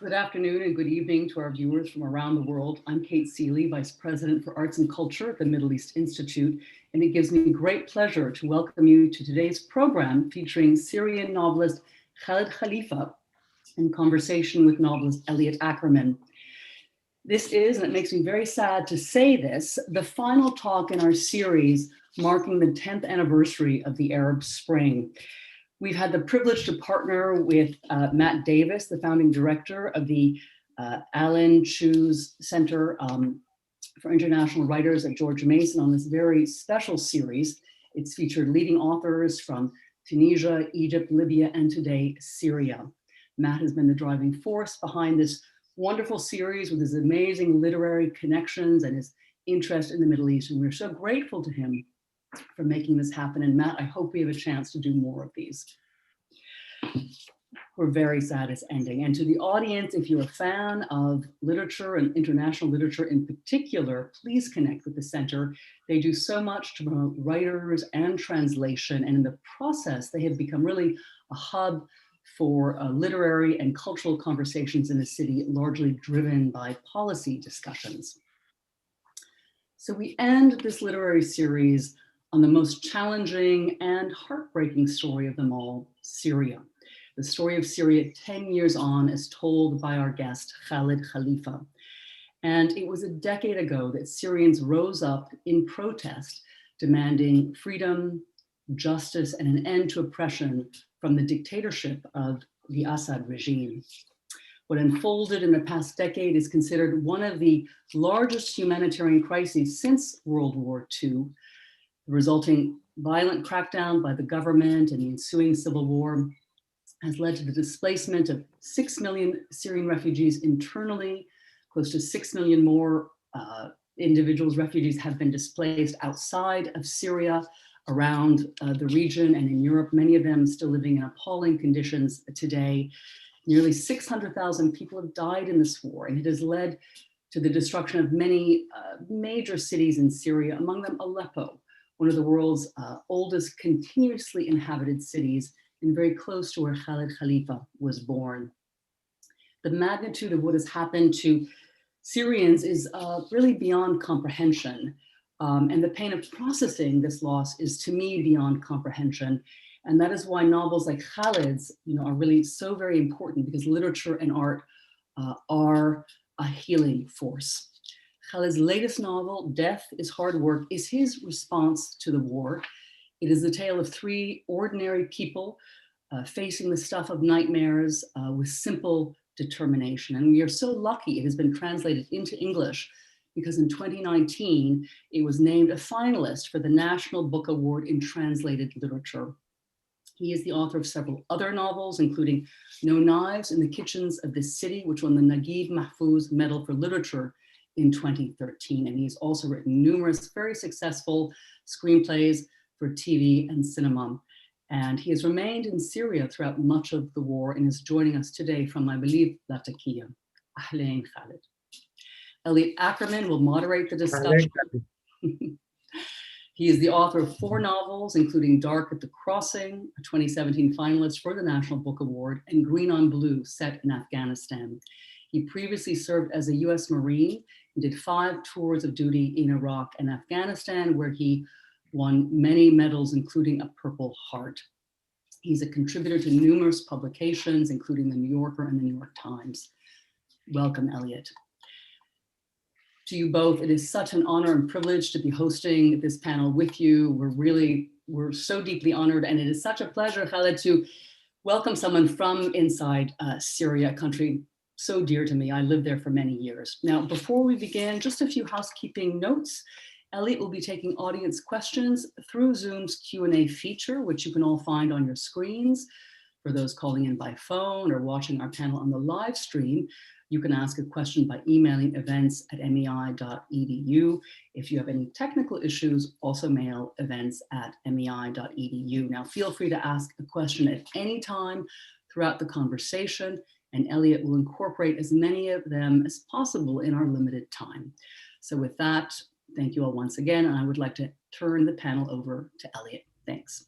Good afternoon and good evening to our viewers from around the world. I'm Kate Seeley, Vice President for Arts and Culture at the Middle East Institute, and it gives me great pleasure to welcome you to today's program featuring Syrian novelist Khaled Khalifa in conversation with novelist Elliot Ackerman. This is, and it makes me very sad to say this, the final talk in our series marking the 10th anniversary of the Arab Spring. We've had the privilege to partner with Matt Davis, the founding director of the Cheuse Center for International Writers at George Mason on this very special series. It's featured leading authors from Tunisia, Egypt, Libya, and today, Syria. Matt has been the driving force behind this wonderful series with his amazing literary connections and his interest in the Middle East. And we're so grateful to him for making this happen. And Matt, I hope we have a chance to do more of these. We're very sad it's ending. And to the audience, if you're a fan of literature and international literature in particular, please connect with the center. They do so much to promote writers and translation. And in the process, they have become really a hub for literary and cultural conversations in the city, largely driven by policy discussions. So we end this literary series on the most challenging and heartbreaking story of them all, Syria. The story of Syria 10 years on as told by our guest, Khaled Khalifa. And it was a decade ago that Syrians rose up in protest, demanding freedom, justice, and an end to oppression from the dictatorship of the Assad regime. What unfolded in the past decade is considered one of the largest humanitarian crises since World War II. The resulting violent crackdown by the government and the ensuing civil war has led to the displacement of 6 million Syrian refugees internally. Close to 6 million more individuals, refugees, have been displaced outside of Syria, around the region and in Europe, many of them still living in appalling conditions today. Nearly 600,000 people have died in this war, and it has led to the destruction of many major cities in Syria, among them Aleppo, one of the world's oldest continuously inhabited cities, and very close to where Khaled Khalifa was born. The magnitude of what has happened to Syrians is really beyond comprehension. And the pain of processing this loss is, to me, beyond comprehension. And that is why novels like Khaled's, are really so very important, because literature and art are a healing force. Khaled's latest novel, Death is Hard Work, is his response to the war. It is the tale of 3 ordinary people facing the stuff of nightmares with simple determination. And we are so lucky it has been translated into English, because in 2019, it was named a finalist for the National Book Award in Translated Literature. He is the author of several other novels, including No Knives in the Kitchens of This City, which won the Naguib Mahfouz Medal for Literature in 2013. And he's also written numerous very successful screenplays for TV and cinema. And he has remained in Syria throughout much of the war and is joining us today from, I believe, Latakia. Ahlan, Khaled. Elliot Ackerman will moderate the discussion. He is the author of 4 novels, including Dark at the Crossing, a 2017 finalist for the National Book Award, and Green on Blue, set in Afghanistan. He previously served as a US Marine and did 5 tours of duty in Iraq and Afghanistan, where he won many medals, including a Purple Heart. He's a contributor to numerous publications, including the New Yorker and the New York Times. Welcome, Elliot. To you both, it is such an honor and privilege to be hosting this panel with you. We're so deeply honored, and it is such a pleasure, Khaled, to welcome someone from inside Syria, a country so dear to me. I lived there for many years. Now, before we begin, just a few housekeeping notes. Elliot will be taking audience questions through Zoom's Q&A feature, which you can all find on your screens. For those calling in by phone or watching our panel on the live stream, you can ask a question by emailing events@mei.edu. If you have any technical issues, also mail events@mei.edu. Now, feel free to ask a question at any time throughout the conversation, and Elliot will incorporate as many of them as possible in our limited time. So with that, thank you all once again, and I would like to turn the panel over to Elliot. Thanks.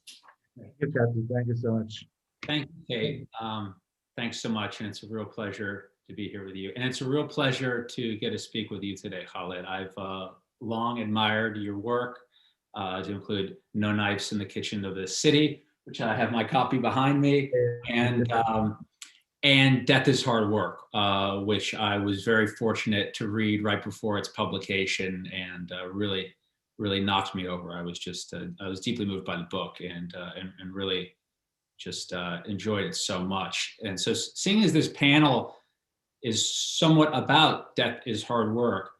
Thank you, Kathy. Thank you so much. Thank you, Kate. Thanks so much, and it's a real pleasure be here with you. And it's a real pleasure to get to speak with you today, Khaled. I've long admired your work, to include No Knives in the Kitchen of the City, which I have my copy behind me, and Death is Hard Work, which I was very fortunate to read right before its publication, and really, really knocked me over. I was deeply moved by the book, and really just enjoyed it so much. And so, seeing as this panel is somewhat about Death is Hard Work,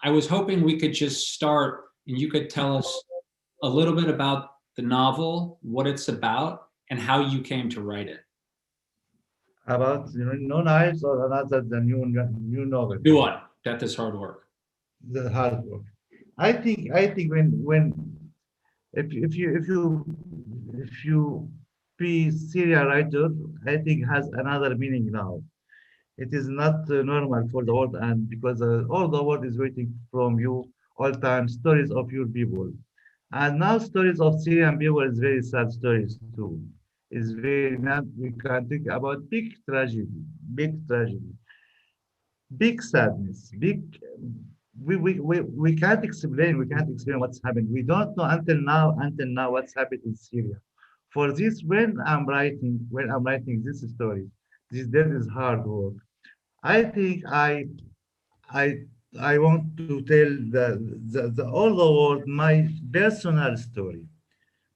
I was hoping we could just start, and you could tell us a little bit about the novel, what it's about, and how you came to write it. About No Knives or another the new novel. New one, Death is Hard Work. The hard work. I think when if you be Syria writer, I think has another meaning now. It is not normal for the world, and because all the world is waiting from you all time stories of your people. And now stories of Syrian people is very sad stories too. It's very not we can think about big tragedy, big sadness, big we can't explain what's happened. We don't know until now what's happened in Syria. For this, when I'm writing this story, this death is hard work. I think I I want to tell the all the world my personal story.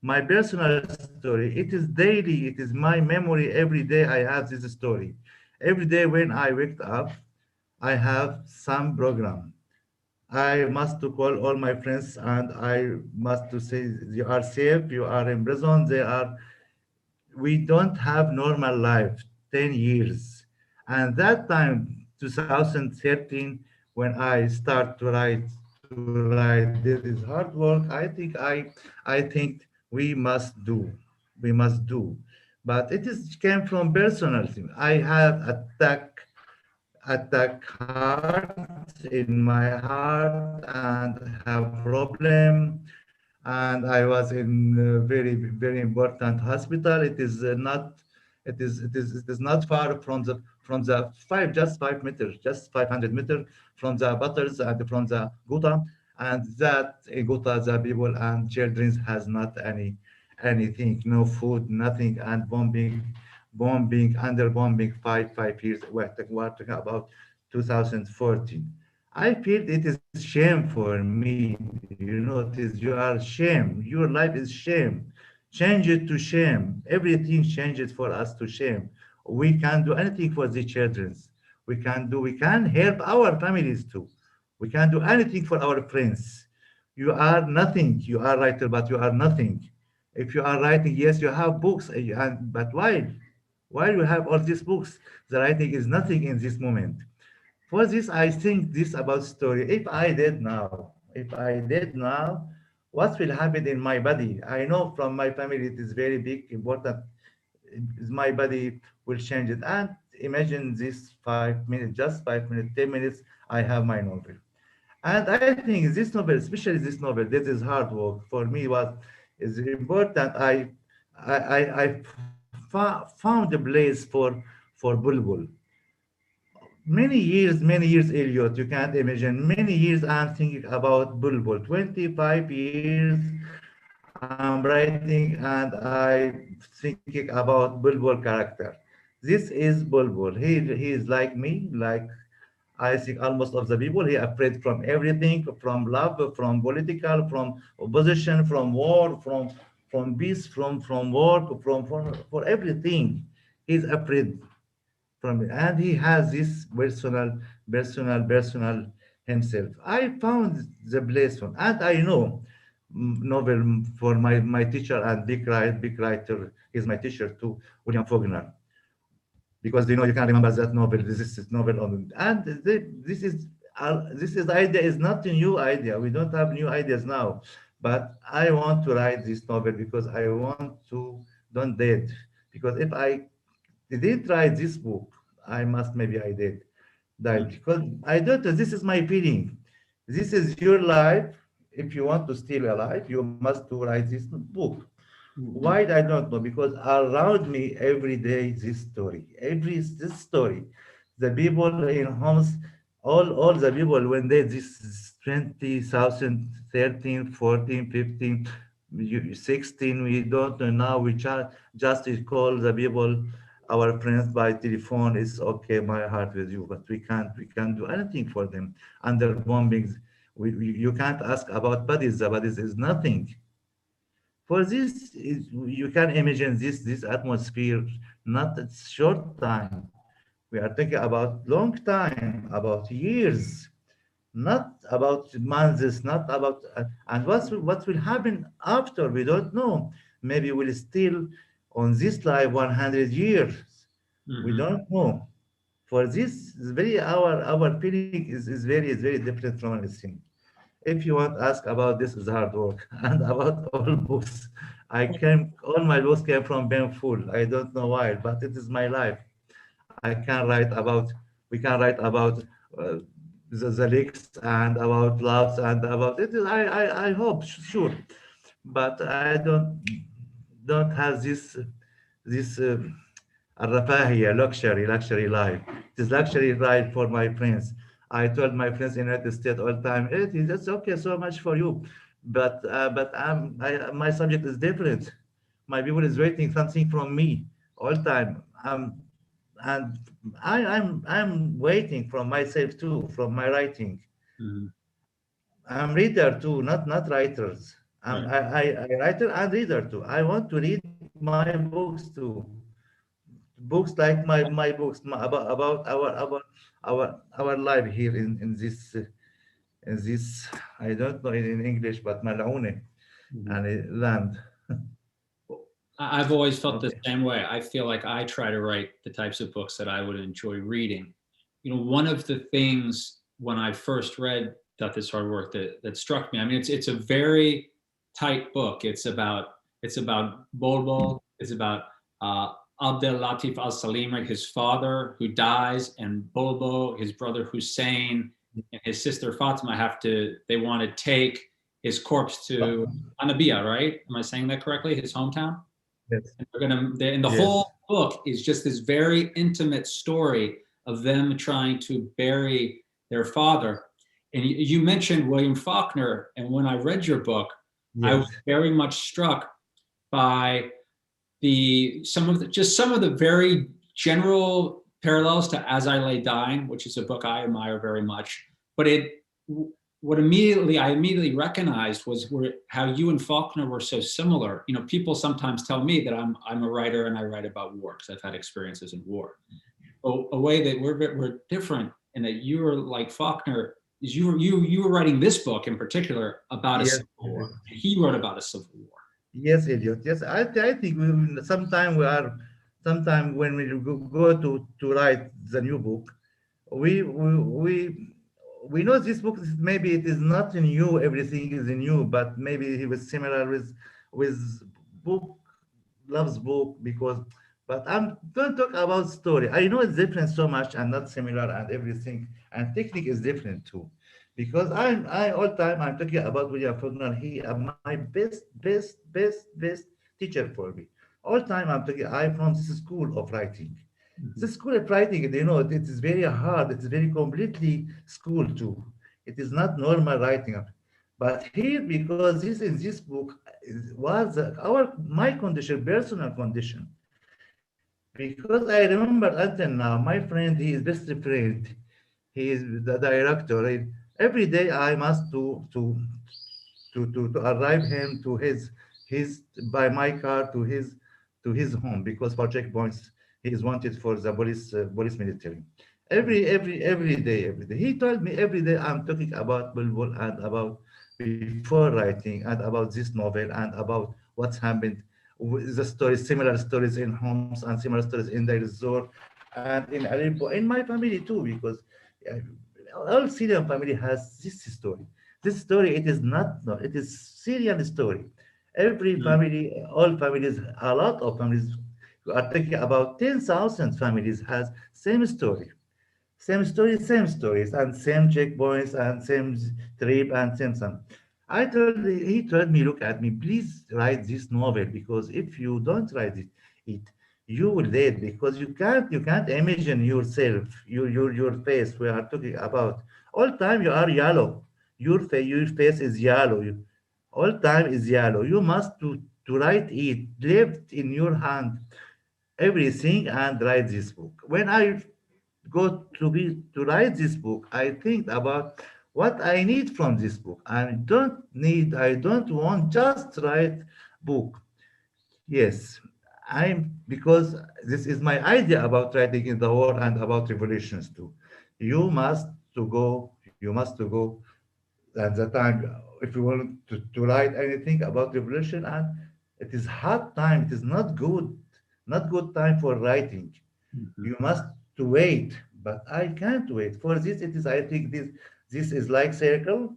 My personal story. It is daily. It is my memory. Every day I have this story. Every day when I wake up, I have some program. I must to call all my friends and I must to say you are safe. You are in prison. We don't have normal life 10 years. And that time 2013 when I start to write this is hard work. I think we must do but it is came from personal thing. I have attack heart in my heart and have problem, and I was in very important hospital. It is not far from the 5 just 5 meters, just 500 meters from the butters and from the Ghouta, and that in Ghouta the people and children has not anything, no food, nothing, and bombing under bombing 5 years. We're talking about 2014. I feel it is shame for me. It is you are shame. Your life is shame. Change it to shame. Everything changes for us to shame. We can do anything for the children. We can help our families too. We can do anything for our friends. You are nothing. You are writer, but you are nothing. If you are writing, yes, you have books, but why? Why you have all these books? The writing is nothing in this moment. For this, I think this about story. If I did now, what will happen in my body? I know from my family it is very big, important. My body will change it. And imagine this 5 minutes, just 5 minutes, 10 minutes. I have my novel, and I think this novel, especially this novel, this is hard work for me. What is important? I found a place for Bulbul. Many years, Elliot, you can't imagine. Many years I'm thinking about Bulbul. 25 years I'm writing and I thinking about Bulbul character. This is Bulbul. He is like me, like I think almost of the people. He afraid from everything, from love, from political, from opposition, from war, from peace, from work, for everything. He's afraid from it, and he has this personal himself. I found the place from, and I know novel for my teacher and big writer is my teacher too, William Faulkner, because you can remember that novel. This is novel on, and this is idea is not a new idea. We don't have new ideas now, but I want to write this novel because I want to don't dead, because if I didn't write this book, I must maybe I did died because I don't. This is my feeling. This is your life. If you want to still alive, you must to write this book. Why I don't know, because around me every day this story, this story. The people in homes, all the people when they this 20,000, 13, 14, 15, 16, we don't know now. We just call the people, our friends by telephone. It's okay, my heart with you, but we can't do anything for them under bombings. You can't ask about bodies. The bodies is nothing. For this, you can imagine this atmosphere, not a short time. We are talking about long time, about years, not about months, not about and what will happen after we don't know. Maybe we'll still on this life 100 years. We Hmm. don't know. For this, is very our feeling is very different from anything. If you want to ask about this is hard work and about all books, all my books came from painful. I don't know why, but it is my life. I can write about, we can write about uh, the lakes and about loves and about it. I hope, sure, but I don't have this luxury life. It is luxury life for my friends. I told my friends in United States all the time, that's okay, so much for you, but my subject is different. My people is waiting something from me all the time. And I'm waiting from myself too, from my writing. Hmm. I'm reader too, not writers. Right. I writer and reader too. I want to read my books too. Books like my books about our life here in this I don't know in English, but mal'oune Mhm. and land. I've always felt the Okay. same way. I feel like I try to write the types of books that I would enjoy reading. One of the things when I first read Death is Hard Work that struck me, I mean, it's a very tight book. It's about Bulbul, it's about uh, Abdel Latif al-Salimi, his father who dies, and Bulbul, his brother Hussein, and his sister Fatima they want to take his corpse to Anabiya, right? Am I saying that correctly? His hometown? Yes. And and the whole Yes. book is just this very intimate story of them trying to bury their father. And you mentioned William Faulkner, and when I read your book, I was Yes. very much struck by some of the very general parallels to As I Lay Dying, which is a book I admire very much. But what I immediately recognized was how you and Faulkner were so similar. People sometimes tell me that I'm a writer and I write about war because I've had experiences in war. A way that we're different, and that you were like Faulkner is you were writing this book in particular about a Yes. civil war. He wrote about a civil war. Yes, Elliot. Yes, I think sometime when we go to write the new book, we we we we know this book maybe it is not new, everything is new, but maybe he was similar with book loves book because but I'm don't talk about story. I know it's different so much and not similar and everything and technique is different too. Because I all time I'm talking about William Faulkner. He my best teacher for me. All time I'm talking I'm from this school of writing. The Mhm. school of writing, it is very hard. It is very completely school too. It is not normal writing. But here, because this book was my condition, personal condition. Because I remember until now, my friend, he is best friend. He is the director. Every day I must to arrive him to his by my car to his home because for checkpoints he is wanted for the police military. Every day he told me every day I'm talking about Bulbul and about before writing and about this novel and about what's happened with the stories, similar stories in Homs and similar stories in Deir ez-Zor and in Aleppo, in my family too, because uh, all Syrian family has this story. This story, it is not, no, it is Syrian story. Every Mhm. family, all families, a lot of families, we are talking about 10,000 families has same stories, and same checkpoints, and same trip, and same son. He told me, look at me, please write this novel because if you don't write it, you will dead because you can't imagine yourself, your face. We are talking about all time you are yellow. Your face is yellow. All time is yellow. You must to write it left in your hand everything and write this book. When I go to write this book, I think about what I need from this book. I don't want just write book. Yes, I'm because this is my idea about writing in the war and about revolutions too. You must you must to go at the time if you want to write anything about revolution, and it is hard time, it is not good time for writing. Mhm. You must to wait, but I can't wait for this. It is, I think, this is like circle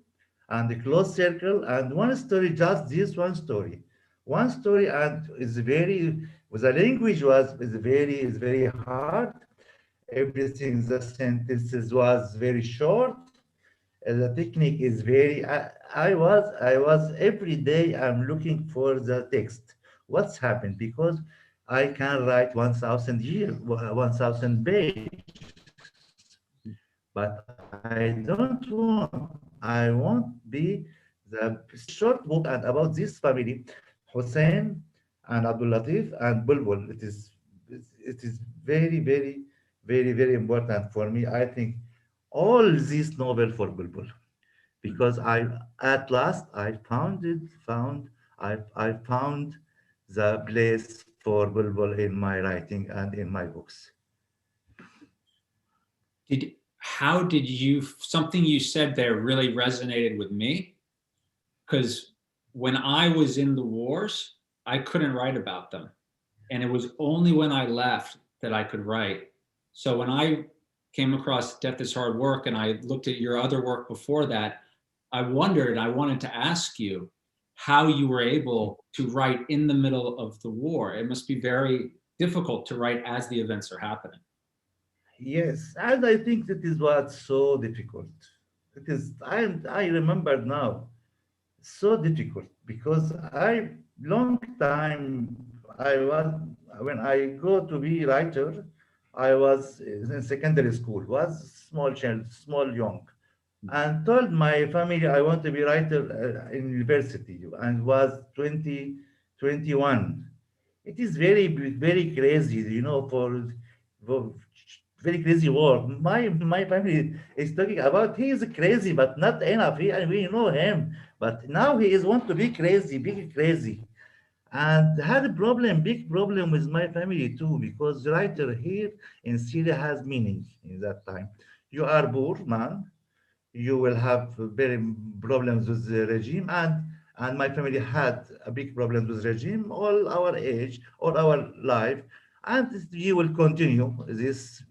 and a closed circle and one story, just this one story, and it's very, the language is very hard. Everything, the sentences was very short. The technique is very, I was every day I'm looking for the text. What's happened? Because I can write 1,000 year, 1,000 page, but I don't want. I want be the short book and about this family, Hussein and Abdul Latif and Bulbul. It is very, very, very, very important for me. I think all this novel for Bulbul because I at last I found the place for Bulbul in my writing and in my books. How did you, something you said there really resonated with me, because when I was in the wars, I couldn't write about them. And it was only when I left that I could write. So when I came across Death is Hard Work and I looked at your other work before that, I wanted to ask you how you were able to write in the middle of the war. It must be very difficult to write as the events are happening. Yes, and I think that is what's so difficult. It is I remember now so difficult because I long time I was when I go to be writer, I was in secondary school, was small child, small young, and told my family I want to be writer in university and was 20, 21. It is very, very crazy, for very crazy work. My family is talking about he is crazy, but not enough. And we know him, but now he is want to be crazy, big crazy, and had a problem, big problem with my family too, because writer here in Syria has meaning in that time. You are poor man, you will have very problems with the regime, and my family had a big problem with regime all our age, all our life, and you will continue this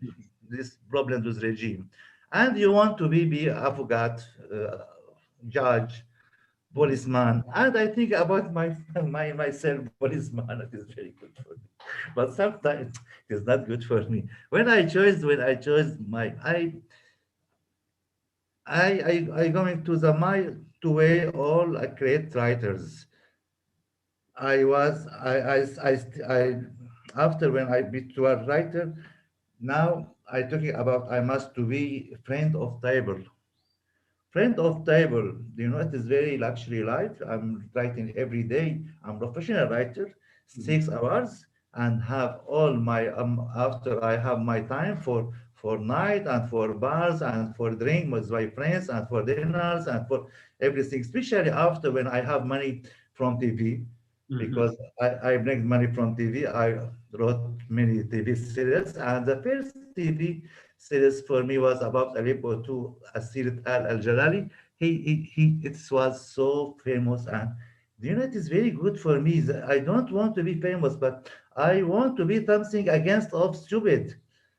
problems with regime, and you want to be advocate, judge, policeman, and I think about myself, policeman. It is very good for me, but sometimes it is not good for me. When I chose my I going to the my to way all great writers. I was I after when I be to a writer, now I talking about I must to be friend of table. Friend of table, it is very luxury life. I'm writing every day. I'm professional writer, 6 hours, and have all my after I have my time for night and for bars and for drink with my friends and for dinners and for everything. Especially after when I have money from TV, Mhm. because I bring money from TV. I wrote many TV series, and the first TV series for me was about Aleppo to Asirat Al Jalali. It was so famous, and it is very good for me. I don't want to be famous, but I want to be something against of stupid.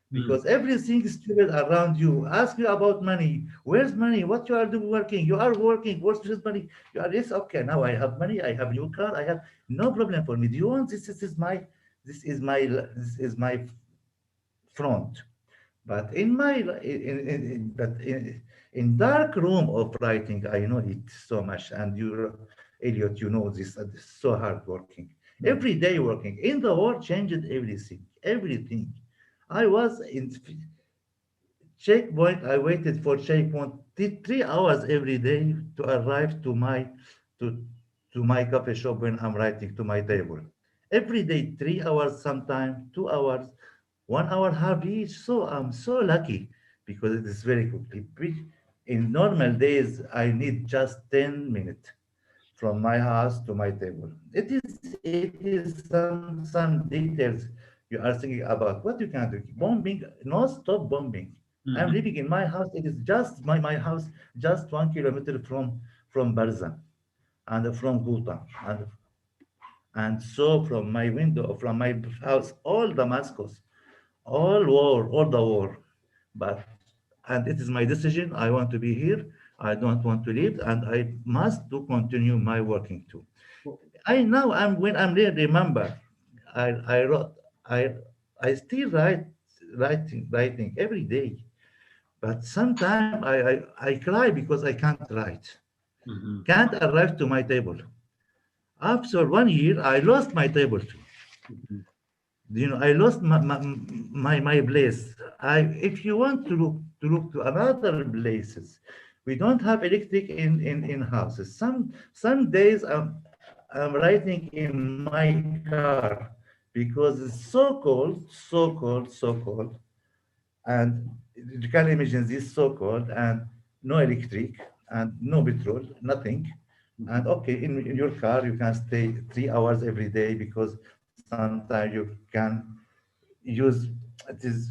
Mm. Because everything is stupid around you. Ask you about money. Where's money? What you are doing working? You are working. Where's this money? You are yes, okay. Now I have money. I have new car. I have no problem for me. Do you want this? This is my front. But in dark room of writing, I know it so much. And you, Elliot, you know this. It's so hard working. Mm. Every day working. In the war changed everything. everything. I was in checkpoint. I waited for checkpoint 3 hours every day to arrive to to my coffee shop when I'm writing to my table. Every day, 3 hours, sometimes 2 hours, 1 hour half each. So I'm so lucky because it is very quickly. In normal days, I need just 10 minutes from my house to my table. It is some details you are thinking about. What you can do? Bombing, non-stop bombing. I'm Mhm. living in my house. It is just my house, just 1 kilometer from Barzan and from Ghouta. And so from my window, from my house, all Damascus, all war, all the war. But and it is my decision. I want to be here. I don't want to leave, and I must to continue my working too. Well, I now I'm when I'm there. Remember, I wrote I I still writing every day. But sometimes I cry because I can't write. mhm, Can't arrive to my table. After 1 year, I lost my table too. mhm, I lost my place. If you want to look to another places, we don't have electric in houses. Some days I'm writing in my car because it's so cold, so cold, so cold, and you can imagine this so cold and no electric and no petrol, nothing. And mhm, okay, in your car you can stay 3 hours every day because sometimes you can use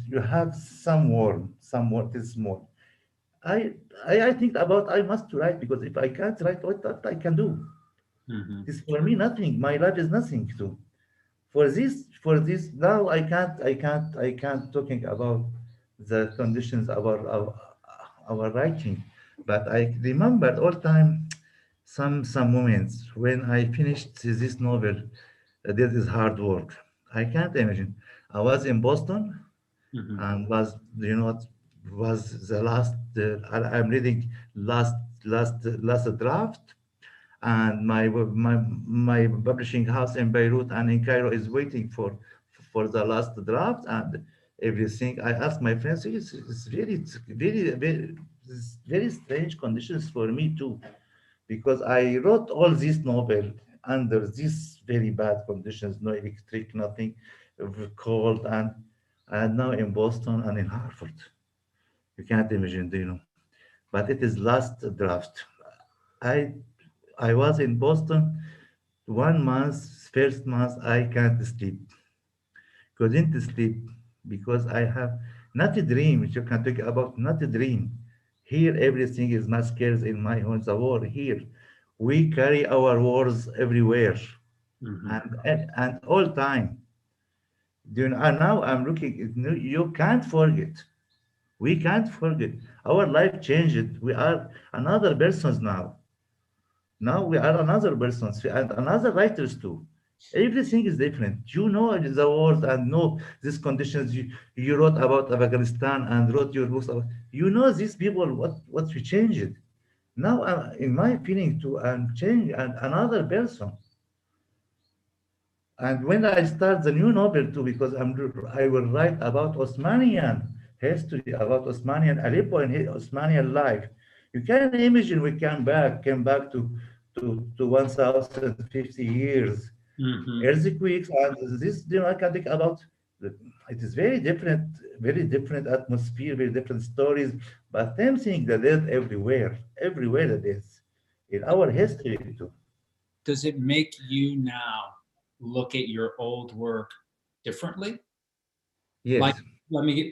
you have some warm, it is small. I I think about I must write because if I can't write, what I can do? mhm. It is for me nothing. My life is nothing too. For this now I can't talking about the conditions about our writing, but I remember all time some moments when I finished this novel. This is hard work. I can't imagine. I was in Boston Mhm. and what was the last. I'm reading last draft, and my publishing house in Beirut and in Cairo is waiting for the last draft and everything. I asked my friends, it's very strange conditions for me too, because I wrote all this novel under these very bad conditions, no electric, nothing, cold, and now in Boston and in Harvard. You can't imagine, do you know? But it is last draft. I I was in Boston 1 month, first month I can't sleep, couldn't sleep because I have not a dream. You can talk about not a dream. Here everything is massacres in my own the war. Here we carry our wars everywhere Mhm. and all time. And now I'm looking. You can't forget. We can't forget. Our life changed. We are another persons now. Now we are another persons and another writers too. Everything is different. You know the world and know these conditions. You wrote about Afghanistan and wrote your books about. You know these people what we changed. Now, in my feeling too, I'm changed and another person. And when I start the new novel too, because I will write about Osmanian history, about Osmanian Aleppo and Osmanian life. You can imagine we came back to 1050 years, Mhm. earthquakes, and this, I can think about. the- It is very different atmosphere, very different stories, but same thing that is everywhere that is in our history too. Does it make you now look at your old work differently? Like, Yes.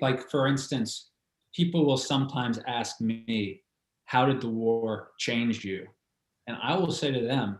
like for instance, people will sometimes ask me, "How did the war change you?" And I will say to them,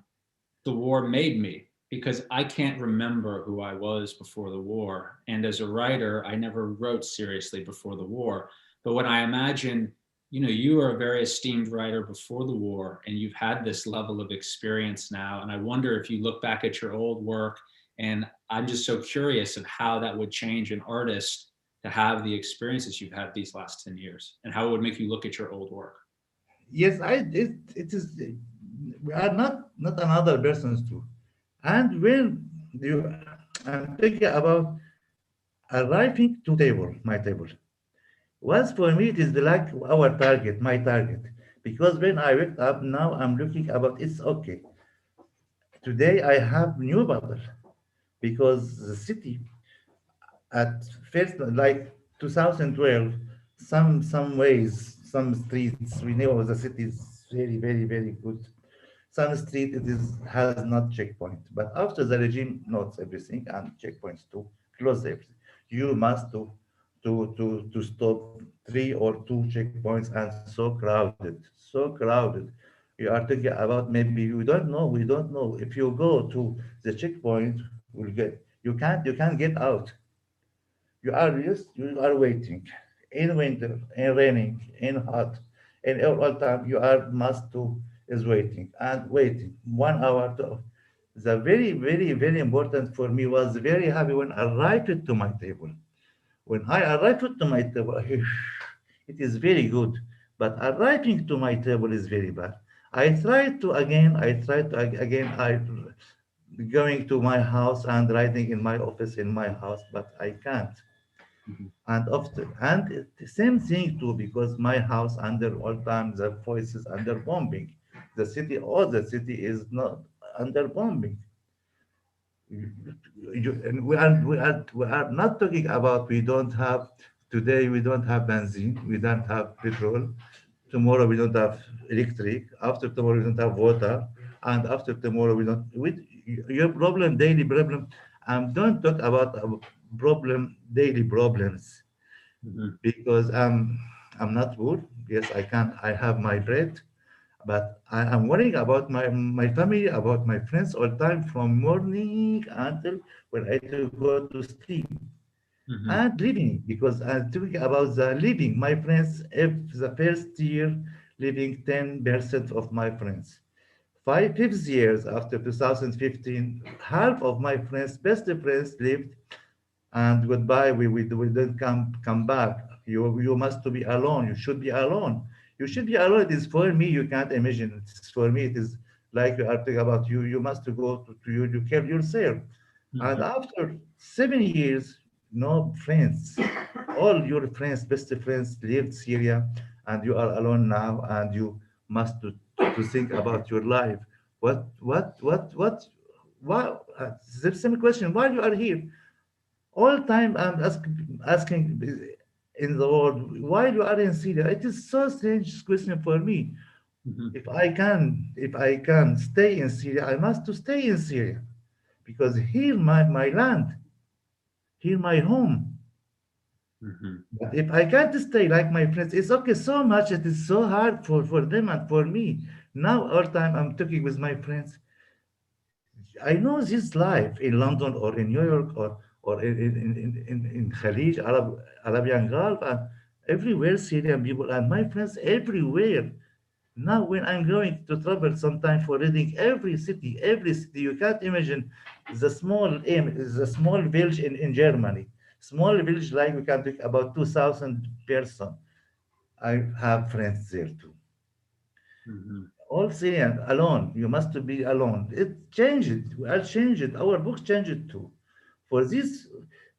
"The war made me because I can't remember who I was before the war. And as a writer, I never wrote seriously before the war. But when I imagine, you are a very esteemed writer before the war, and you've had this level of experience now. And I wonder if you look back at your old work, and I'm just so curious of how that would change an artist to have the experiences you've had these last 10 years and how it would make you look at your old work." Yes, it is. We are not another persons too. And when you, I'm thinking about arriving to table, my table. Once for me, it is like our target, my target. Because when I wake up, now I'm looking about it's okay. Today I have new battle because the city at first, like 2012, some ways, some streets, we know the city is very, very, very good. Some street it is has not checkpoint, but after the regime notes everything and checkpoints to close everything, you must to stop three or two checkpoints and so crowded, so crowded. You are talking about maybe we don't know if you go to the checkpoint, will get you can't get out. You are waiting in winter, in raining, in hot, in all time. You are must to is waiting and waiting 1 hour. The very very very important for me was very happy when I arrived to my table. When I arrived to my table, it is very good, but arriving to my table is very bad. I tried to again. I tried to again. I going to my house and writing in my office in my house, but I can't. Mhm. And often and the same thing too, because my house under all time the voices under bombing, the city, all the city is not under bombing. And we are not talking about we don't have today, we don't have benzene, we don't have petrol, tomorrow we don't have electric, after tomorrow we don't have water, and after tomorrow we don't with your problem, daily problem. Don't talk about problem, daily problems, Mhm. because I'm not poor. Yes, I can. I have my bread, but I am worrying about my family, about my friends all time from morning until when I to go to sleep and Mhm. living, because I'm talking about the living. My friends, if the first year living 10% of my friends. Fifth years after 2015, half of my friends, best friends, lived and goodbye. We don't come back. You must to be alone. You should be alone. You should be alone. It is for me. You can't imagine. It's for me. It is like you are talking about you. You must to go to you. You kill yourself. And Mhm. after 7 years, no friends. All your friends, best friends, left Syria, and you are alone now. And you must to think about your life. What? Why? The same question. Why you are here? All time I'm asking in the world why you are in Syria. It is so strange question for me. Mhm. If I can stay in Syria, I must to stay in Syria because here my land, here my home. Mhm. But if I can't stay like my friends, it's okay so much. It is so hard for them and for me. Now all time I'm talking with my friends. I know this life in London or in New York or in Khalij, Arabian Gulf, and everywhere Syrian people and my friends everywhere. Now when I'm going to travel sometime for reading every city, you can't imagine the small village in Germany. Small village like we can talk about 2,000 person. I have friends there too. Mhm. All Syrian alone. You must be alone. It changed. We are changed. Our books changed too. For this,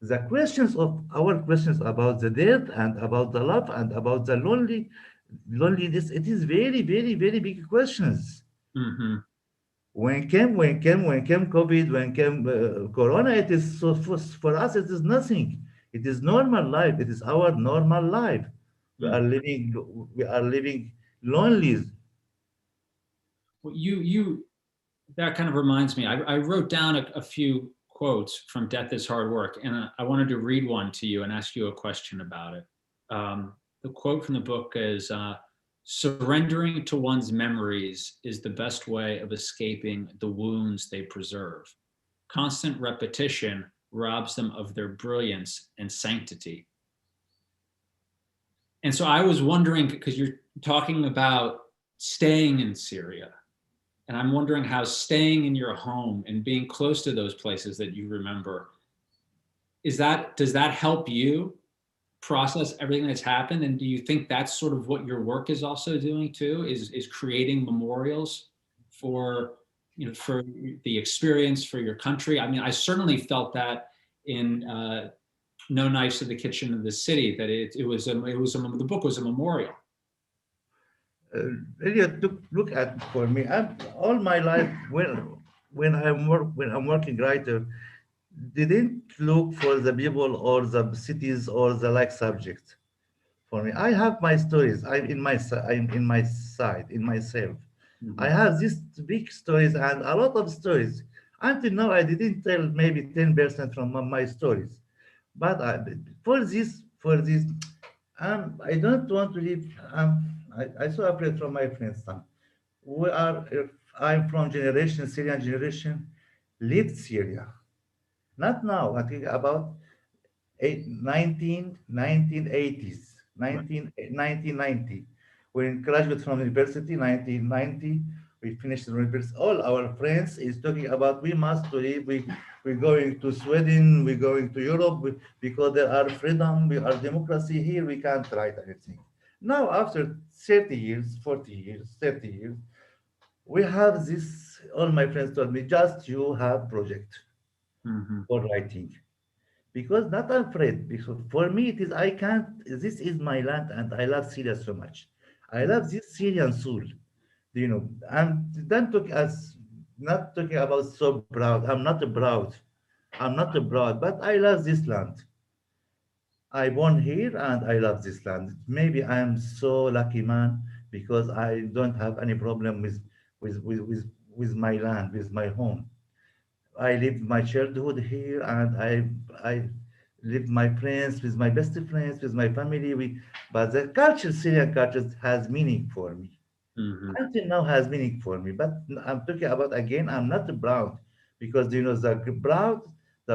the questions of our questions about the death and about the love and about the loneliness, it is very, very, very big questions. Mhm. When came COVID, when came Corona, it is so for us, it is nothing. It is normal life. It is our normal life. We are Mhm. living, we are living lonely. Well, that kind of reminds me. I wrote down a few quotes from Death is Hard Work, and I wanted to read one to you and ask you a question about it. The quote from the book is surrendering to one's memories is the best way of escaping the wounds they preserve. Constant repetition robs them of their brilliance and sanctity. And so I was wondering, because you're talking about staying in Syria, and I'm wondering how staying in your home and being close to those places that you remember, does that help you process everything that's happened? And do you think that's sort of what your work is also doing too, is creating memorials for, for the experience, for your country? I mean, I certainly felt that in No Knives to the Kitchen of the City, that the book was a memorial. Really, look at for me. All my life, when I'm working writer, didn't look for the people or the cities or the like subject. For me, I have my stories. I'm in my side, in myself. I Mhm. have these big stories and a lot of stories. Until now, I didn't tell maybe 10% from my stories. But for this, I don't want to leave. I so afraid from my friends. We are. I'm from generation Syrian generation, lived Syria. Not now. I think about 1980s, Right. 1990. When graduated from university, 1990, we finished the university. All our friends is talking about we must to leave. We're going to Sweden, we're going to Europe because there are freedom, we are democracy here, we can't write anything. Now, after 30 years, 40 years, 30 years, we have this, all my friends told me, just you have project Mhm. for writing because not afraid because for me it is I can't this is my land and I love Syria so much. I love this Syrian soul. Do you know? I'm don't talk as not talking about so proud. I'm not proud. I'm not proud, but I love this land. I born here and I love this land. Maybe I am so lucky man because I don't have any problem with my land, with my home. I lived my childhood here, and I lived my friends with my best friends with my family. But the culture, Syrian culture, has meaning for me. Mhm. Until now, has meaning for me. But I'm talking about again. I'm not proud because you know the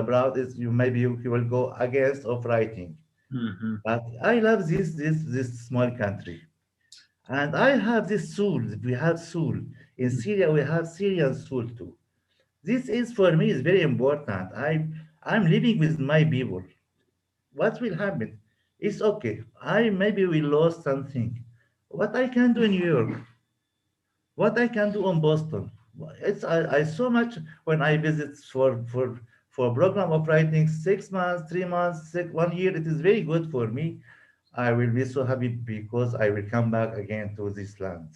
proud is you maybe you will go against of writing. Mhm. But I love this small country, and I have this soul. We have soul in Syria. We have Syrian soul too. This is for me is very important. I'm living with my people. What will happen? It's okay. I maybe we lost something. What I can do in New York, what I can do in Boston. I so much when I visit for program of writing 6 months, 3 months, 1 year. It is very good for me. I will be so happy because I will come back again to this land.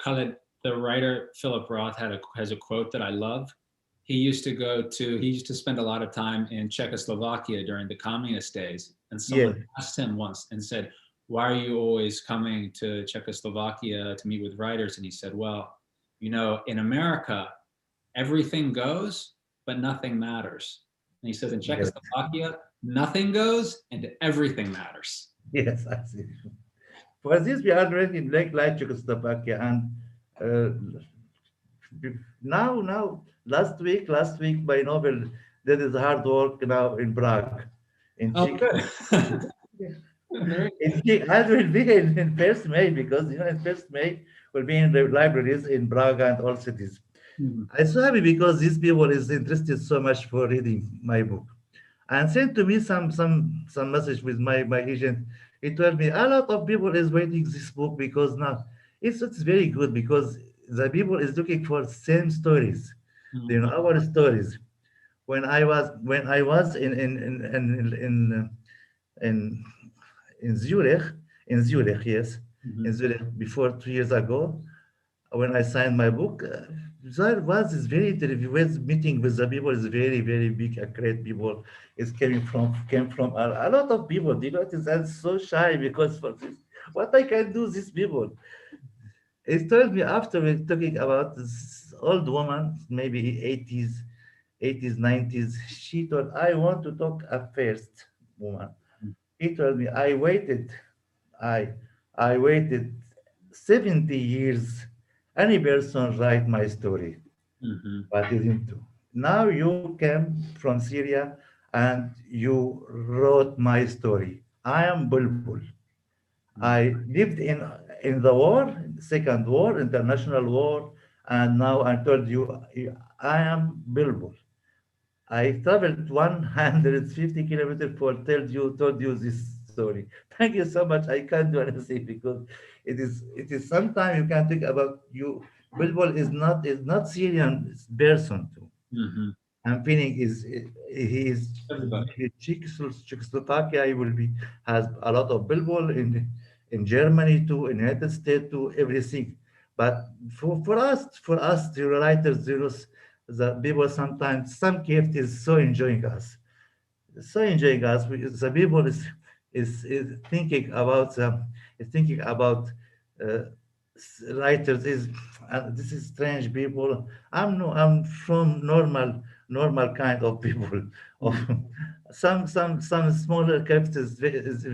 Khaled, the writer Philip Roth has a quote that I love. He used to spend a lot of time in Czechoslovakia during the communist days, and someone Yes, asked him once and said, "Why are you always coming to Czechoslovakia to meet with writers?" And he said, "Well, in America, everything goes, but nothing matters." And he says, in yes, Czechoslovakia, nothing goes and everything matters. yes. I see. For this, we are drinking like Czechoslovakia, and last week, by novel, there is hard work now in Prague, in Oh, Czech. good. Very In Czech, and will be in first May because in first May will be in the libraries in Prague and all cities. good. I'm so happy because these people is interested so much for reading my book and sent to me some message with my agent. He told me a lot of people is waiting this book because now it's very good because the people is looking for same stories, Mhm. our stories. When I was in in Zurich, yes, in Mhm. Zurich before 2 years ago, when I signed my book, there was this very interview with meeting with the people is very very big, a great people. It's came from a lot of people. You know, it is I'm so shy because for this, what I can do, these people. It told me after we're talking about this old woman, maybe 80s, 90s. She told I want to talk at first, woman. He told me I I waited 70 years. Any person write my story, Mhm. but didn't do. Now you came from Syria and you wrote my story. I am Bulbul. Mhm. I lived in the war, Second War, International War, and now I told you I am Bulbul. I traveled 150 kilometers for told you this story. Thank you so much. I can't do anything because it is sometimes you can think about you. Bilbul is not Syrian person too. Mhm. I'm feeling he is Everybody. Czechoslovakia. He will be has a lot of people in Germany too, in United States too, everything. But for us, the writers, the people sometimes some gift is so enjoying us, so enjoying us. The people is thinking about thinking about uh, writers is this is strange people. I'm from normal kind of people. Of Mhm. some smaller caps is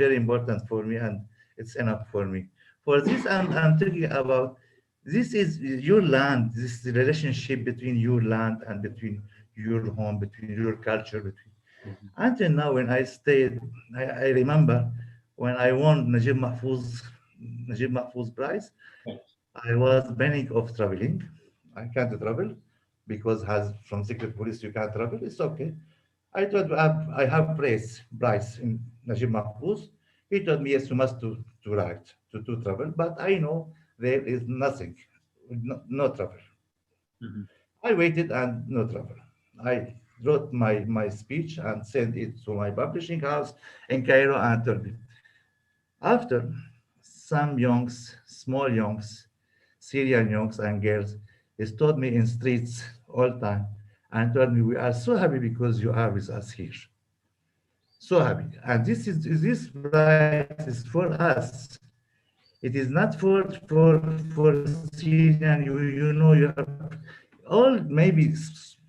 very important for me, and it's enough for me. For this, I'm thinking about this is your land, this relationship between your land and between your home, between your culture, between Mhm. until now, when I stayed, I remember when I won Najib Mahfouz prize, Okay. I was banning of traveling. I can't travel because has from secret police you can't travel. It's okay. I have price in Najib Mahfouz. He told me yes, you must to write to travel, but I know there is nothing, no travel. Mhm. I waited and no travel. I wrote my speech and sent it to my publishing house in Cairo and told me. After some small youngs, Syrian youngs and girls, stopped me in streets all time and told me, we are so happy because you are with us here. So happy. And this prize is for us. It is not for Syrian. You know you have all maybe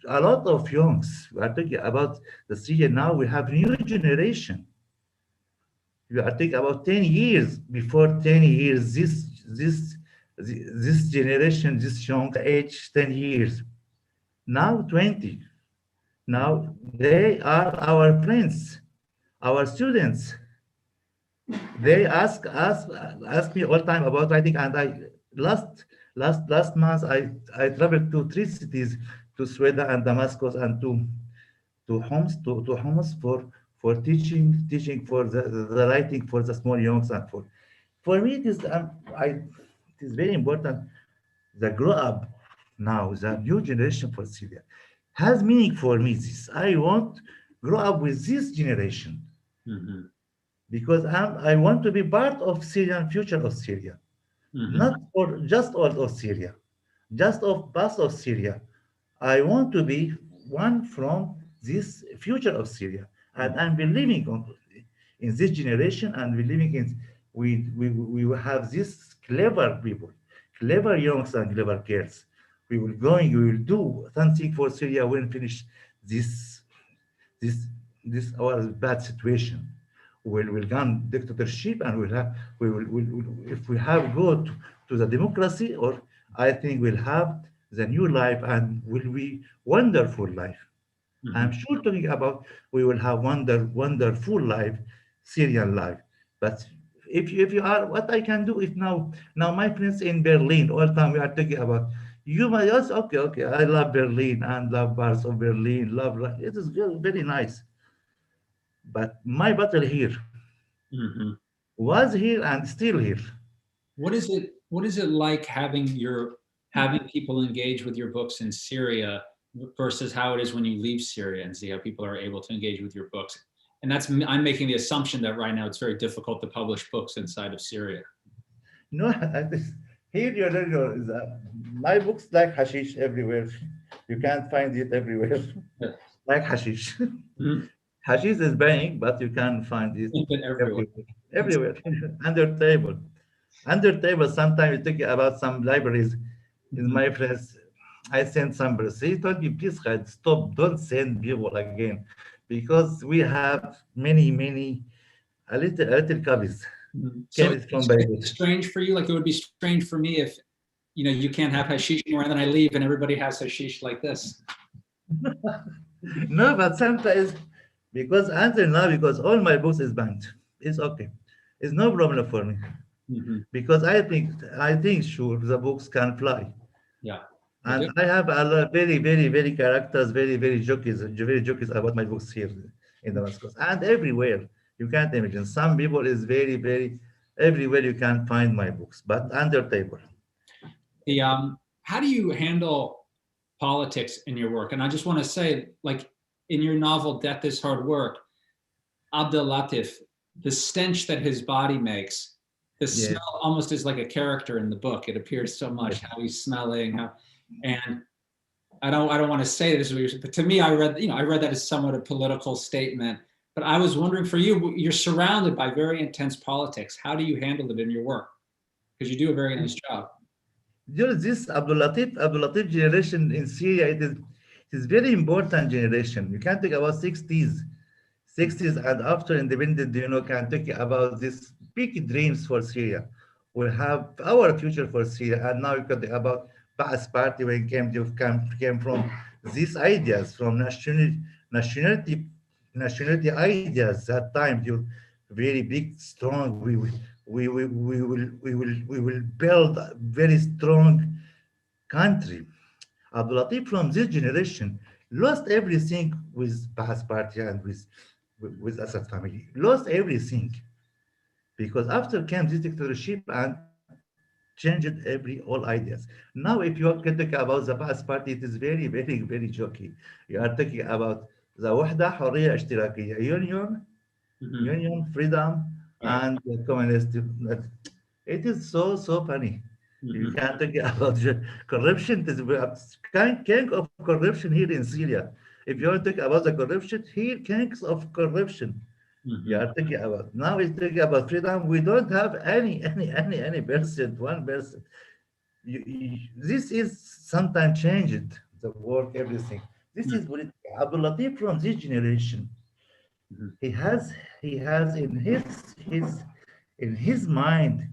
a lot of youngs. We are talking about the Syrian now. We have new generation. We are talking about 10 years. Before 10 years, this generation, this young age 10 years. Now 20. Now they are our friends, our students. They ask me all time about writing, and I last last month I traveled to three cities, to Sweden and Damascus and to Homs for teaching for the writing for the small youngs and for me it is it is very important. The grow up now, the new generation for Syria has meaning for me. This I want grow up with this generation Mhm. because I want to be part of Syrian future of Syria, Mhm. not for just all of Syria, just of past of Syria. I want to be one from this future of Syria, and I'm believing in this generation, and believing in we will have this clever people, clever youngs and clever girls. We will do something for Syria when finish this this this our bad situation. We'll gun dictatorship, and if we have go to the democracy, or I think we'll have the new life and will be wonderful life. I'm Mhm. sure talking about we will have wonderful life, Syrian life. But if you are, what I can do if now my friends in Berlin all the time we are talking about you might just okay, I love Berlin and love parts of Berlin, love it is very nice. But my battle here Mhm. was here and still here. What is it like having having people engage with your books in Syria versus how it is when you leave Syria and see how people are able to engage with your books? And that's I'm making the assumption that right now it's very difficult to publish books inside of Syria. No, here my books like hashish everywhere. You can't find it everywhere. Yeah. Like hashish. Mhm. Hashish is buying, but you can find it But everywhere. everywhere. Everywhere. Under table. Under table, sometimes you think about some libraries. In Mhm. my friends, I sent some brothers. He told me, please Khaled, stop, don't send people again. Because we have many, a little copies. Mhm. So Copies from Bible. it's strange for you. Like it would be strange for me if you can't have hashish anywhere, and then I leave and everybody has hashish like this. No, but sometimes, because until now, because all my books is banned. It's okay. It's no problem for me. Mhm. Because I think sure the books can fly. Yeah, they do. And I have a lot, very characters, very jokes about my books here in Damascus and everywhere. You can't imagine. Some people is very everywhere you can find my books, but under table. The how do you handle? politics in your work. And I just want to say, like in your novel, Death is Hard Work, Abdel Latif, the stench that his body makes, the Yes, smell almost is like a character in the book. It appears so much, yes. how he's smelling, and I don't want to say this, but to me, I read that as somewhat a political statement. But I was wondering for you, you're surrounded by very intense politics. How do you handle it in your work? Because you do a very nice job. During this Abdul Latif generation in Syria, it is very important generation. You can't talk about 60s and after independence, can talk about this big dreams for Syria. We'll have our future for Syria. And now you can talk about Ba'ath Party when came from these ideas, from nationality, nationality ideas that time. You're very big, strong. We will build a very strong country. Abdul Latif from this generation lost everything with Ba'ath Party and with Assad family. Lost everything because after came this dictatorship and changed all ideas. Now, if you can talk about the Ba'ath Party, it is very, very, very jokey. You are talking about the Wahda Hurriya Ishtirakiyya, Mm-hmm. freedom, Right. and the communist. It is so funny. You Mm-hmm. can't talk about corruption. It is king of corruption here in Syria. If you want to talk about the corruption, here kings of corruption. You Mm-hmm. are talking about now. We're talking about freedom. We don't have any percent, 1%. This is sometimes changed the work, everything. This is what Abdul Latif from this generation. Mm-hmm. He has in his mind,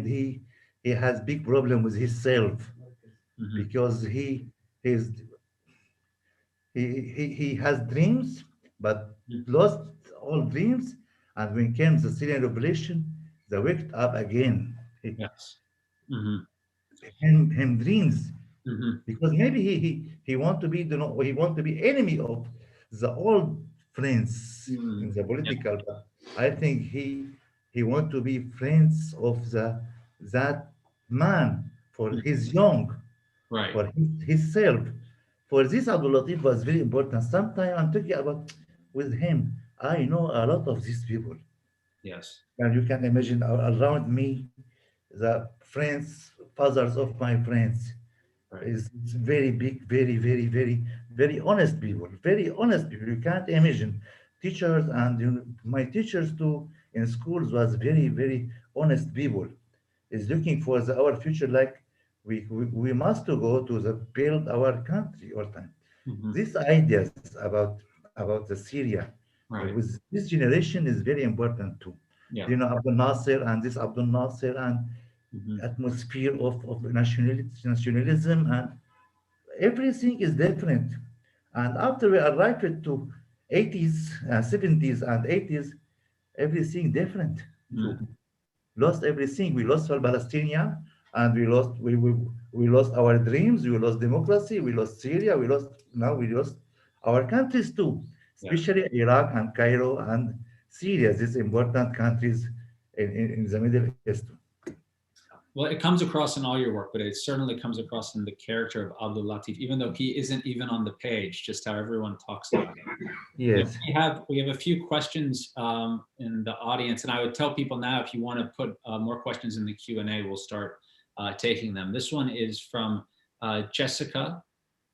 he has big problem with himself Mm-hmm. because he's he has dreams, but lost all dreams. And when came the Syrian revolution, they waked up again. Yes. Mm-hmm. Him dreams Mm-hmm. because maybe he want to be he want to be enemy of the old friends Mm-hmm. in the Yeah. political. But I think he want to be friends of that man for Mm-hmm. his young, Right. for his self. For this, Abdul Latif was very important. Sometimes I'm talking about with him. I know a lot of these people, Yes. and you can imagine around me, the friends, fathers of my friends, Right. is very big, very, very, very, very honest people. Very honest people. You can't imagine. Teachers and my teachers too in schools was very, very honest people. Is looking for our future like we must to go to the build our country all time. Mm-hmm. These ideas about the Syria Right. with this generation is very important too. Yeah. Abdul Nasser and this Abdul Nasser and Mm-hmm. atmosphere of nationalism and everything is different. And after we arrived to 80s, 70s and 80s, everything different too. Mm-hmm. Lost everything. We lost our Palestinian, and we lost our dreams. We lost democracy. We lost Syria. We lost our countries too, Yes. especially Iraq and Cairo and Syria. These important countries in the Middle East. Well, it comes across in all your work, but it certainly comes across in the character of Abdul Latif, even though he isn't even on the page, just how everyone talks about him. Yes. We have a few questions in the audience, and I would tell people now if you want to put more questions in the Q&A, we'll start taking them. This one is from Jessica,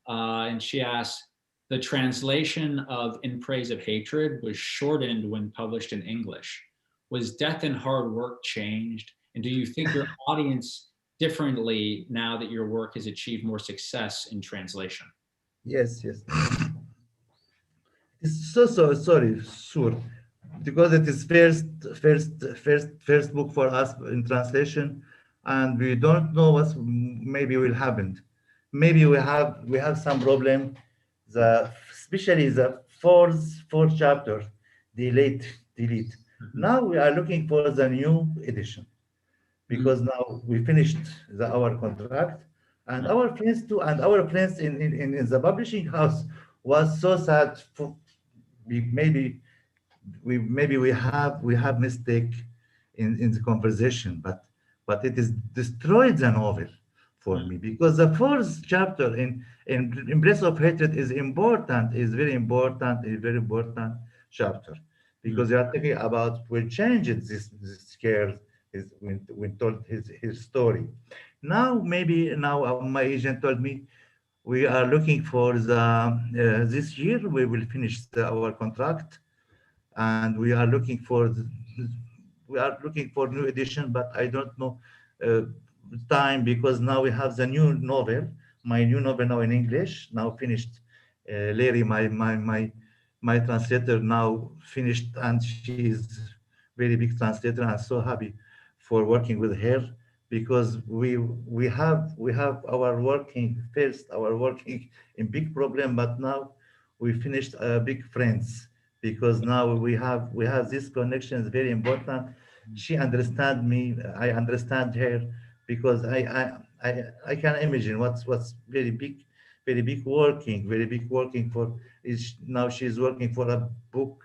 and she asks, the translation of In Praise of Hatred was shortened when published in English. Was Death and Hard Work changed? And do you think your audience differently now that your work has achieved more success in translation? Yes, yes. It's so sorry, sure, because it is first book for us in translation, and we don't know what maybe will happen. Maybe we have some problem. Especially the fourth chapter, delete. Mhm. Now we are looking for the new edition Mhm. because now we finished our contract, and Right. our friends too, and our friends in the publishing house was so sad. Maybe we have mistake in the conversation, but it is destroyed the novel for me, because the fourth chapter in Embrace of Hatred is important, is very important, a very important chapter, because Mm, they are talking about we changed this girl when told his story. Now maybe now my agent told me we are looking for the this year we will finish our contract, and we are looking for new edition, but I don't know uh, time, because now we have the new novel, my new novel now in English, now finished. Larry, my translator now finished, and she is very big translator. I'm so happy for working with her, because we have our working first, our working in big problem, but now we finished big friends, because now we have this connection is very important. She understand me, I understand her, because I can imagine what's very big working, very big working for is now she's working for a book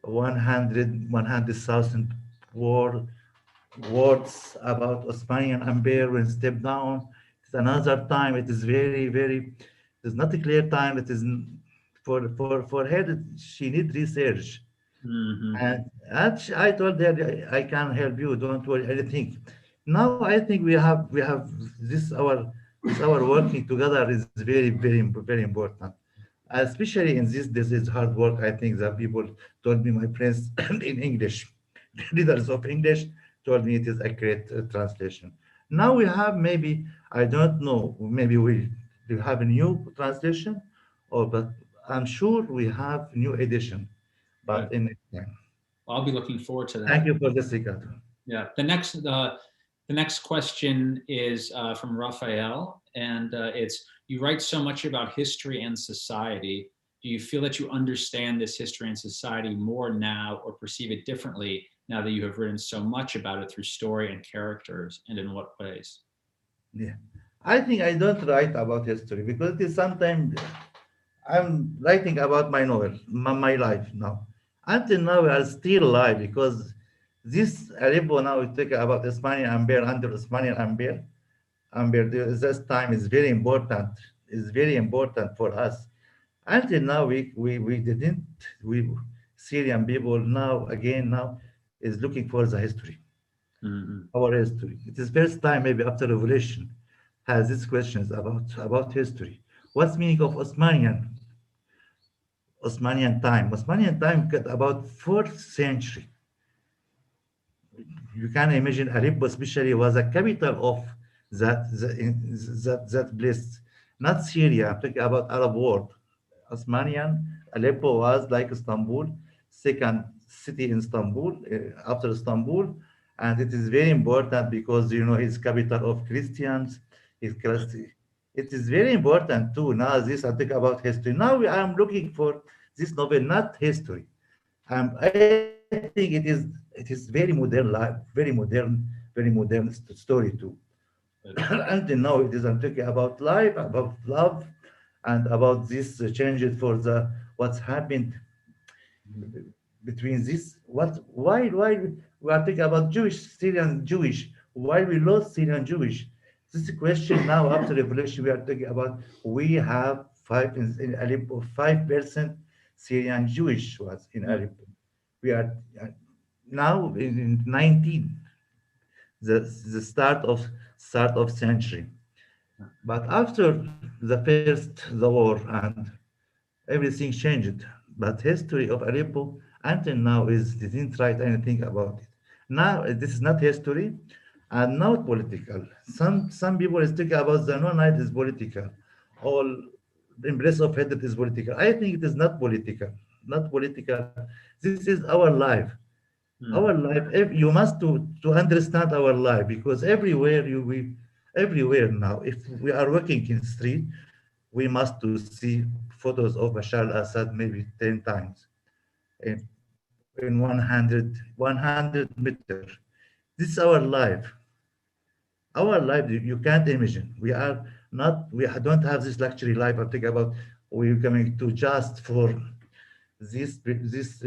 100,000 word words about Osmanian Empire when step down. It's another time. It is very. It's not a clear time. It is for her. She need research, mhm. and I told her I can help you. Don't worry anything. Now I think we have this our working together is very important, especially in this is hard work. I think that people told me, my friends in English, leaders of English told me it is a great translation. Now we have maybe, I don't know, maybe we will have a new translation, or but I'm sure we have new edition. Good. But in yeah. I'll be looking forward to Thank that. you for this, Ricardo. Yeah. The next question is from Raphael, and it's: You write so much about history and society. Do you feel that you understand this history and society more now, or perceive it differently now that you have written so much about it through story and characters, and in what ways? Yeah. I think I don't write about history, because it is sometimes I'm writing about my novel, my life now. Until now, we are still alive, because this Aleppo now we talk about Osmanian Empire, under Osmanian Empire. This time is very important. Is very important for us. Until now, we didn't we Syrian people now again now is looking for the history, Mhm. our history. It is first time maybe after revolution has these questions about history. What's meaning of Osmanian time? Osmanian time got about 4th century. You can imagine Aleppo especially was a capital of that place, not Syria. I'm talking about Arab world. Osmanian Aleppo was like Istanbul, second city in Istanbul after Istanbul, and it is very important because it's capital of Christians. It's Christi- It is very important too. Now this I think about history. Now I'm looking for this novel, not history. I think it is very modern life, very modern story too. Good. Until now, it is I'm talking about life, about love, and about this changes for the what's happened Mhm. between this. Why we are talking about Jewish, Syrian Jewish? Why we lost Syrian Jewish? This is question now after revolution we are talking about. We have in Aleppo 5% Syrian Jewish was in Mhm. Aleppo. We are now in 19, the start of century. But after the war, and everything changed. But history of Aleppo until now is they didn't write anything about it. Now this is not history and not political. Some people speak about the no-night is political. All embrace of hatred is political. I think it is not political. Not political. This is our life. Our Mhm. life. If you must to understand our life, because everywhere everywhere now. If we are walking in the street, we must to see photos of Bashar al-Assad maybe 10 times in 100 meter. This is our life. Our life, you can't imagine. We don't have this luxury life. I'm thinking about we're coming to just for this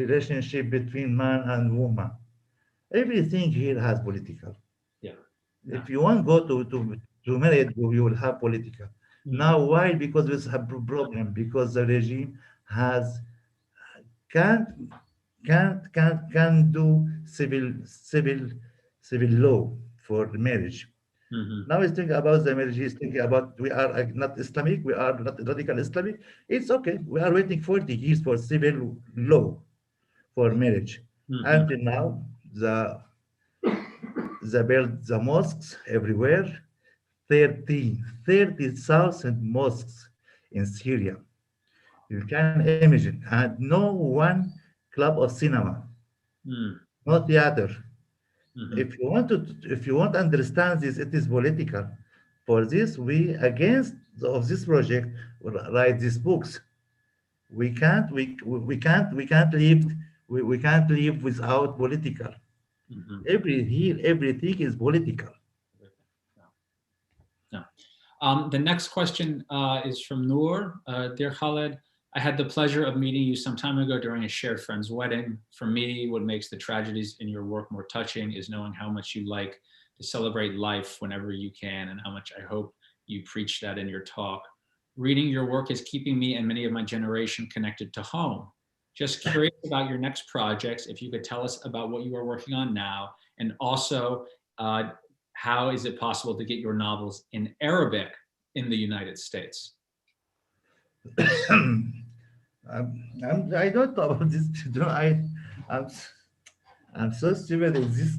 relationship between man and woman. Everything here has political. Yeah. If Yeah. you want go to to marry, you will have political. Mhm. Now, why? Because there's a problem. Because the regime has can't can do civil law for marriage. Mhm. Now he's thinking about the marriage. He's thinking about we are not Islamic. We are not radical Islamic. It's okay. We are waiting 40 years for civil law for marriage. Mhm. Until now, the build the mosques everywhere. 30,000 mosques in Syria. You can imagine. And no one club of cinema, Mhm. no theater. Mhm. If you want to understand this, it is political. For this, we against of this project write these books. We can't live we can't live without political. Mhm. Everything is political. Yeah. Yeah. The next question is from Noor. Dear Khaled, I had the pleasure of meeting you some time ago during a shared friend's wedding. For me, what makes the tragedies in your work more touching is knowing how much you like to celebrate life whenever you can, and how much I hope you preach that in your talk. Reading your work is keeping me and many of my generation connected to home. Just curious about your next projects, if you could tell us about what you are working on now, and also uh, how is it possible to get your novels in Arabic in the United States? I don't know about this. I'm, I'm so stupid in this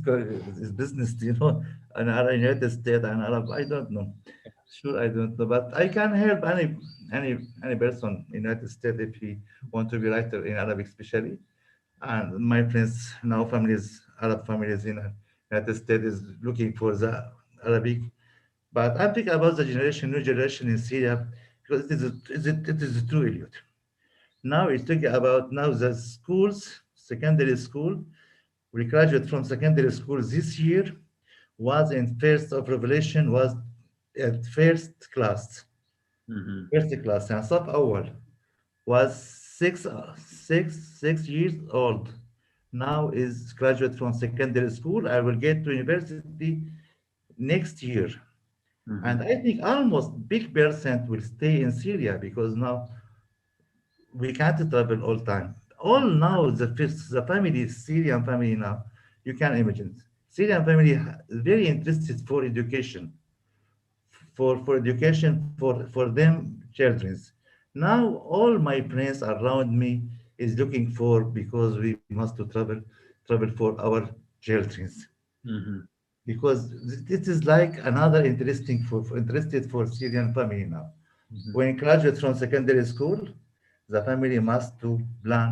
business, in our United States and Arab. I don't know. Sure, I don't know, but I can help any person in United States if he want to be writer in Arabic, especially. And my friends now, families, Arab families in United States is looking for the Arabic. But I'm thinking about the new generation in Syria, because it is true, Elliot. Now it's talking about now the schools, secondary school. We graduate from secondary school this year was in first of revelation was at Mhm. first class and صف أول was 6 years old. Now is graduate from secondary school. I will get to university next year. And Mhm. I think almost big percent will stay in Syria because now we can't travel all time. All now the family, Syrian family now, you can imagine. Syrian family is very interested for education, for them children's. Now all my friends around me is looking for because we must to travel for our children's Mhm. because this is like another interesting interested for Syrian family now. Mhm. When graduate from secondary school, the family must to plan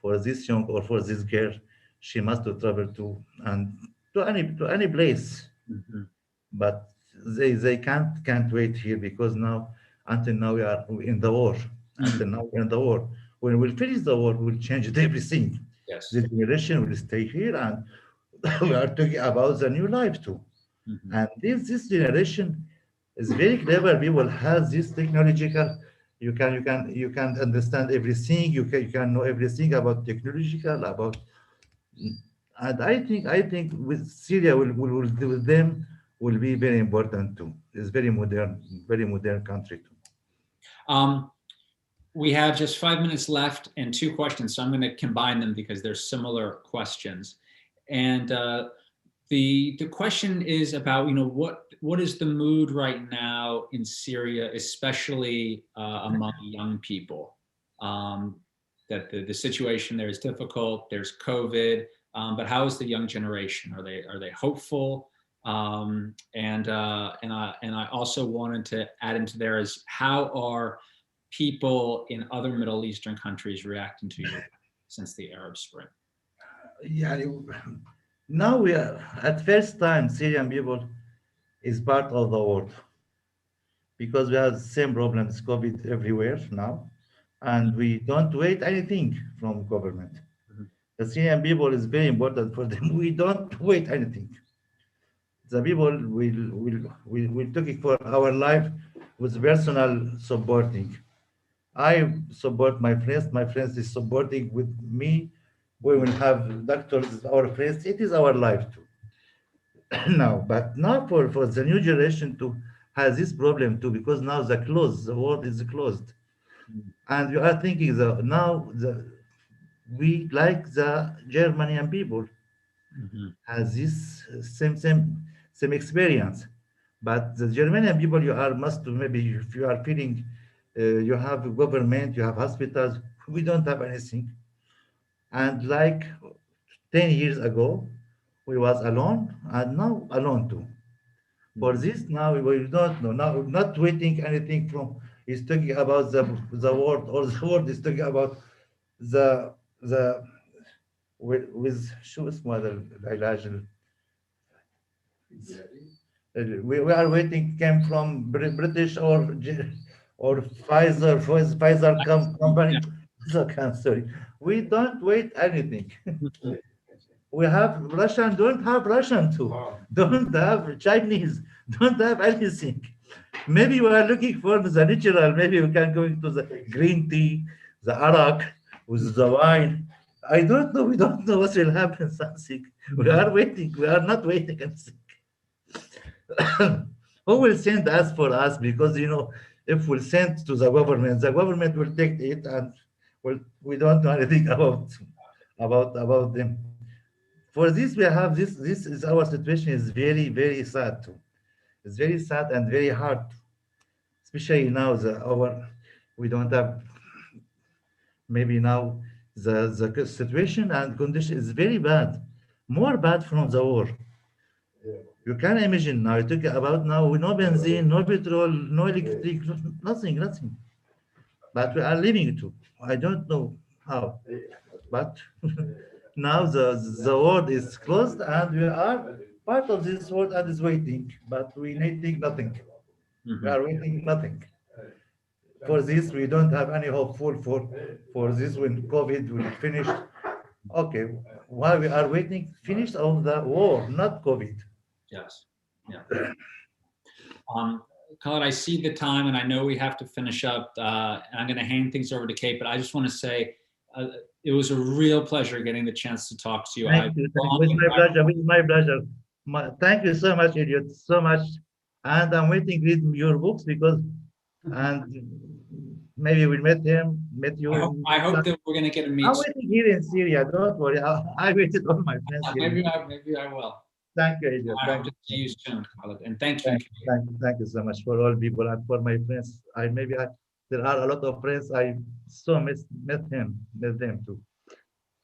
for this young or for this girl. She must to travel to and to any place, Mhm. but they can't wait here because now until now we are in the war. Mhm. Until now we're in the war. When we finish the war, we'll change everything. Yes. The generation will stay here, and we are talking about the new life too. Mhm. And this generation is very clever. People has this technological. You can understand everything. You can know everything about technological about. And I think with Syria will with them will be very important too. It's very modern country too. Um, we have just 5 minutes left and two questions, so I'm going to combine them because they're similar questions. And the question is about what is the mood right now in Syria, especially among young people. Um, that the situation there is difficult. There's COVID, but how is the young generation? Are they hopeful? And I also wanted to add into there is how are people in other Middle Eastern countries reacting to your since the Arab Spring? Yeah, now we are at first time Syrian people is part of the world because we have the same problems, COVID everywhere now, and we don't wait anything from government. Mhm. The Syrian people is very important for them. We don't wait anything. The people will take it for our life with personal supporting. I support my friends. My friends is supporting with me. We will have doctors, our friends. It is our life too. Now, but now for the new generation to has this problem too, because now the world is closed. Mm. And you are thinking now we like the Germanian people Mhm. has this same experience. But the Germanian people, you are must maybe if you are feeling you have a government, you have hospitals. We don't have anything. And like 10 years ago, we was alone, and now alone too. For Mhm. this, now we don't know. Now we're not waiting anything from. He's talking about the world, or the world is talking about the with شو اسمه هذا العلاج we are waiting came from British or Pfizer Yeah. company. So sorry, we don't wait anything. Mhm. We have Russian, don't have Russian too. Don't have Chinese, don't have anything. Maybe we are looking for the natural. Maybe we can go into the green tea, the arak, with the wine. I don't know. We don't know what will happen. Something. We Mhm. are waiting. We are not waiting anything. Who will send us for us? Because if we send to the government will take it, and we don't know anything about them. For this, we have this. This is our situation is very very sad too. It's very sad and very hard, especially now our we don't have maybe now the situation and condition is very bad, more bad from the war. You can imagine now. You talk about now no benzene, no petrol, no electric, nothing. But we are living too. I don't know how, but now the world is closed and we are part of this world and is waiting, but we needing nothing. We Mhm. are waiting nothing. For this, we don't have any hopeful for this when COVID will finish. Okay, why we are waiting? Finish of the war, not COVID. Yes. Yeah. Um, Khaled, I see the time, and I know we have to finish up. And I'm going to hand things over to Kate, but I just want to say uh, it was a real pleasure getting the chance to talk to you. Thank I've you. long With my admired. pleasure. With my pleasure. Thank you so much, Elliot. So much. And I'm waiting to read your books because, and maybe we met you in. I hope that we're going to get to meet I'm soon. waiting here in Syria. Don't worry. I waited all my friends here in. Maybe I will. Thank you, Elliot. I hope Thank to see you. you soon, Khaled. And thank you, Kate. Thank you so much for all people and for my friends. There are a lot of friends I so met them too.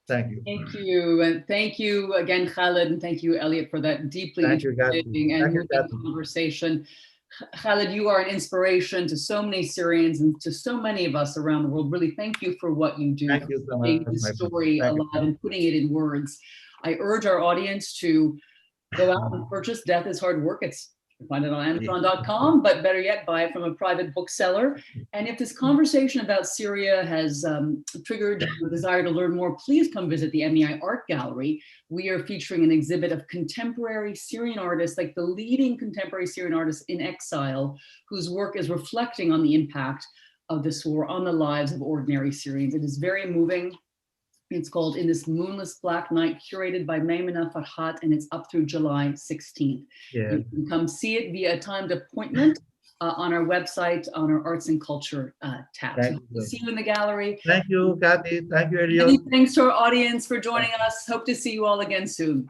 Thank you. Thank you. And thank you again, Khaled, and thank you, Elliot, for that deeply Thank you, Kathy. interesting and Thank you, moving Kathy. conversation. Khaled, you are an inspiration to so many Syrians and to so many of us around the world. Really, thank you for what you do, Thank for you so much, keeping the my friend. story Thank alive you. and putting it in words. I urge our audience to go out and purchase Death is Hard Work. You can find it on Amazon.com, but better yet, buy it from a private bookseller. And if this conversation about Syria has triggered your desire to learn more, please come visit the MEI Art Gallery. We are featuring an exhibit of contemporary Syrian artists, like the leading contemporary Syrian artists in exile, whose work is reflecting on the impact of this war on the lives of ordinary Syrians. It is very moving. It's called In This Moonless Black Night, curated by MENA Farhat, and it's up through July 16th. Yeah. You can come see it via a timed appointment on our website, on our arts and culture tab. So Thank we'll you. see you in the gallery. Thank you, Kathy. Thank you, Many Elliot. thanks to our audience for joining us. Hope to see you all again soon.